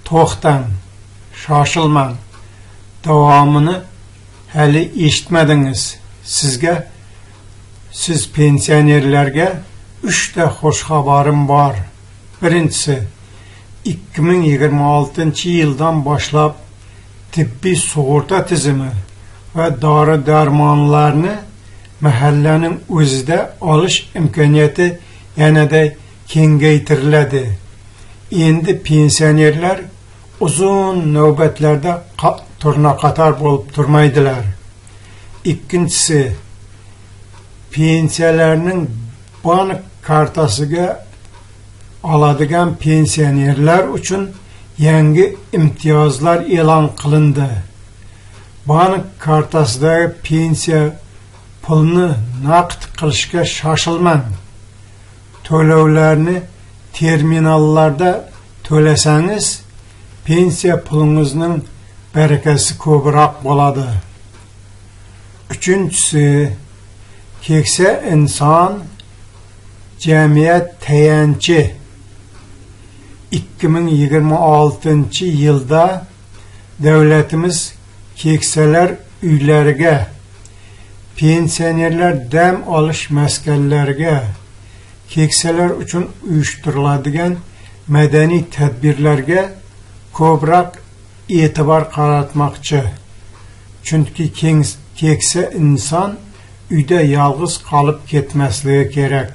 to'xtang, shoshilmang. Davomini hali eshitmadingiz. Siz pensionerlarga 3 ta xush xabarim bor. Birinchisi, 2026-yildan boshlab tibbiy sug'urta tizimi va dori-darmonlarni mahallaning o'zida olish imkoniyati yanada kengaytiriladi. Endi pensionerlar uzun navbatlarda turna-qator bo'lib turmaydilar. Ikkinchisi, pensiyalarning bank kartasiga oladigan pensionerlar uchun yangi imtiyozlar e'lon qilindi. Bank kartasidagi pensiya pulni naqd qilishga shoshilmang. To'lovlarni terminallarda to'lasangiz, pensiya pulingizning barakasi ko'proq bo'ladi. Uchinchisi, keksa inson jamiyat tayanchi. 2026-yilda davlatimiz keksalar uylariga, pensionerlar dam olish maskanlariga, keksalar uchun uyushtiriladigan madaniy tadbirlarga ko'proq e'tibor qaratmoqchi. Chunki keksa inson uyda yolg'iz qolib ketmasligi kerak.